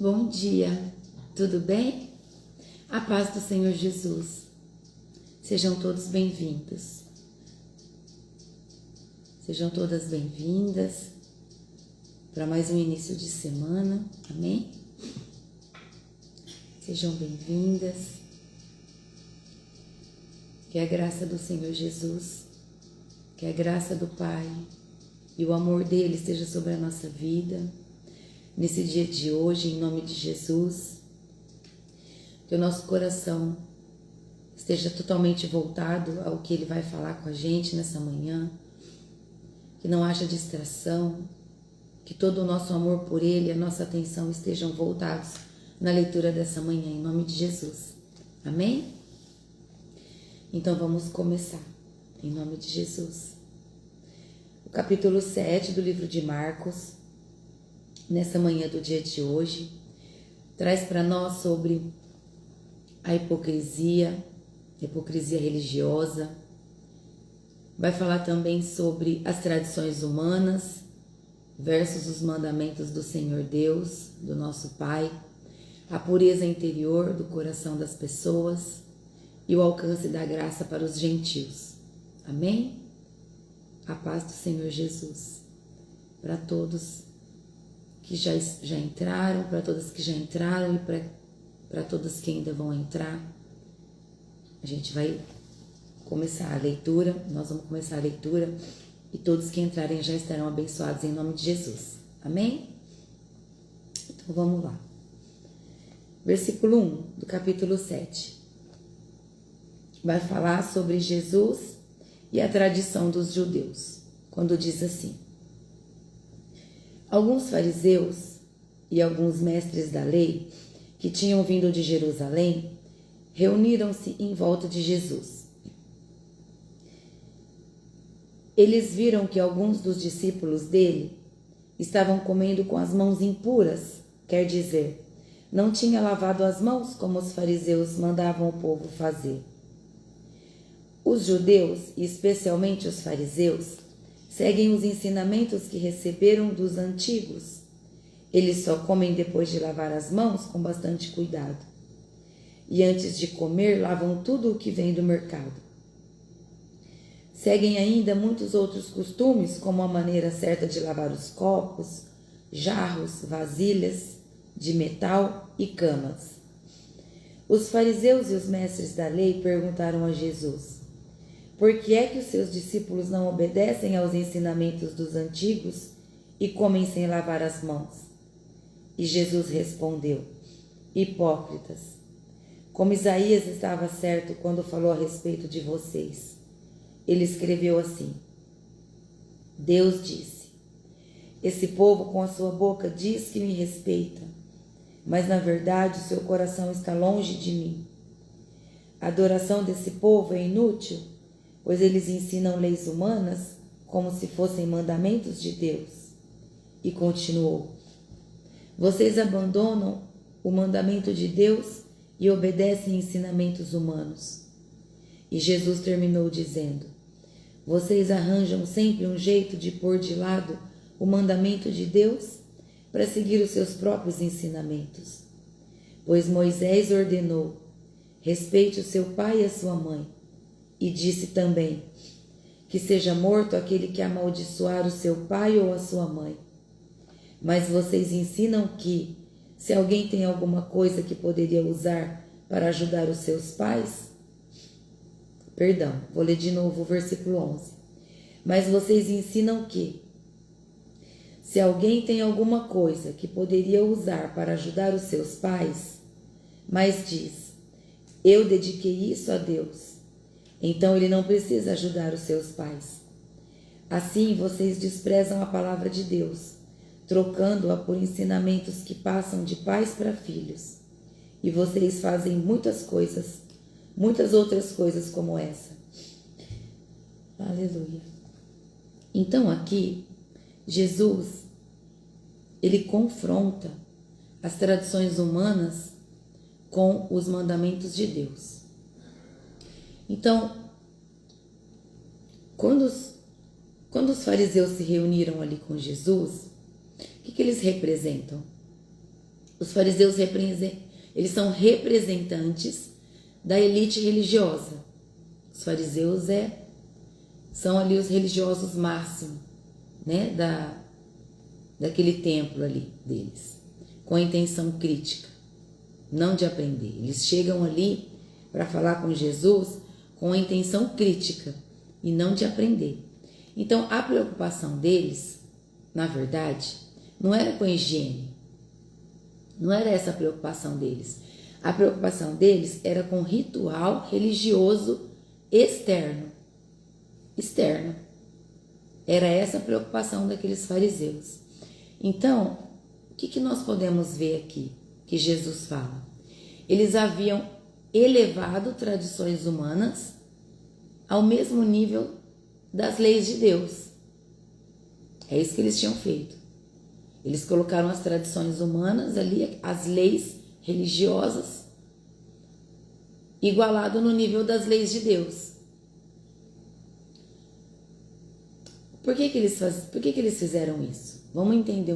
Bom dia, tudo bem? A paz do Senhor Jesus. Sejam todos bem-vindos. Sejam todas bem-vindas para mais um início de semana, amém? Sejam bem-vindas. Que a graça do Senhor Jesus, que a graça do Pai e o amor dele esteja sobre a nossa vida. Nesse dia de hoje, em nome de Jesus, que o nosso coração esteja totalmente voltado ao que Ele vai falar com a gente nessa manhã, que não haja distração, que todo o nosso amor por Ele e a nossa atenção estejam voltados na leitura dessa manhã, em nome de Jesus. Amém? Então vamos começar, em nome de Jesus. O capítulo 7 do livro de Marcos, nessa manhã do dia de hoje, traz para nós sobre a hipocrisia religiosa. Vai falar também sobre as tradições humanas versus os mandamentos do Senhor Deus, do nosso Pai, a pureza interior do coração das pessoas e o alcance da graça para os gentios. Amém? A paz do Senhor Jesus para todos que já entraram, para todas que já entraram e para todas que ainda vão entrar. A gente vai começar a leitura, nós vamos começar a leitura e todos que entrarem já estarão abençoados em nome de Jesus. Amém? Então vamos lá. Versículo 1 do capítulo 7. Vai falar sobre Jesus e a tradição dos judeus, quando diz assim: alguns fariseus e alguns mestres da lei que tinham vindo de Jerusalém reuniram-se em volta de Jesus. Eles viram que alguns dos discípulos dele estavam comendo com as mãos impuras, quer dizer, não tinha lavado as mãos como os fariseus mandavam o povo fazer. Os judeus, e especialmente os fariseus, seguem os ensinamentos que receberam dos antigos. Eles só comem depois de lavar as mãos com bastante cuidado. E antes de comer, lavam tudo o que vem do mercado. Seguem ainda muitos outros costumes, como a maneira certa de lavar os copos, jarros, vasilhas de metal e camas. Os fariseus e os mestres da lei perguntaram a Jesus: por que é que os seus discípulos não obedecem aos ensinamentos dos antigos e comem sem lavar as mãos? E Jesus respondeu: hipócritas, como Isaías estava certo quando falou a respeito de vocês. Ele escreveu assim: Deus disse: esse povo com a sua boca diz que me respeita, mas na verdade o seu coração está longe de mim. A adoração desse povo é inútil, pois eles ensinam leis humanas como se fossem mandamentos de Deus. E continuou: vocês abandonam o mandamento de Deus e obedecem ensinamentos humanos. E Jesus terminou dizendo: vocês arranjam sempre um jeito de pôr de lado o mandamento de Deus para seguir os seus próprios ensinamentos. Pois Moisés ordenou: respeite o seu pai e a sua mãe. E disse também: que seja morto aquele que amaldiçoar o seu pai ou a sua mãe. Mas vocês ensinam que, se alguém tem alguma coisa que poderia usar para ajudar os seus pais... vou ler de novo o versículo 11. Mas vocês ensinam que, se alguém tem alguma coisa que poderia usar para ajudar os seus pais, mas diz: eu dediquei isso a Deus, então ele não precisa ajudar os seus pais. Assim vocês desprezam a palavra de Deus, trocando-a por ensinamentos que passam de pais para filhos. E vocês fazem muitas outras coisas como essa. Aleluia. Então aqui, Jesus, ele confronta as tradições humanas com os mandamentos de Deus. Então, quando os fariseus se reuniram ali com Jesus, o que eles representam? Os fariseus eles são representantes da elite religiosa. Os fariseus são ali os religiosos máximos, né, daquele templo ali deles, com a intenção crítica, não de aprender. Eles chegam ali para falar com Jesus com a intenção crítica e não de aprender. Então, a preocupação deles, na verdade, não era com a higiene. Não era essa a preocupação deles. A preocupação deles era com o ritual religioso externo. Era essa a preocupação daqueles fariseus. Então, o que nós podemos ver aqui que Jesus fala? Eles haviam elevado tradições humanas ao mesmo nível das leis de Deus. É isso que eles tinham feito. Eles colocaram as tradições humanas ali, as leis religiosas, igualado no nível das leis de Deus. Por que eles fizeram isso? Vamos entender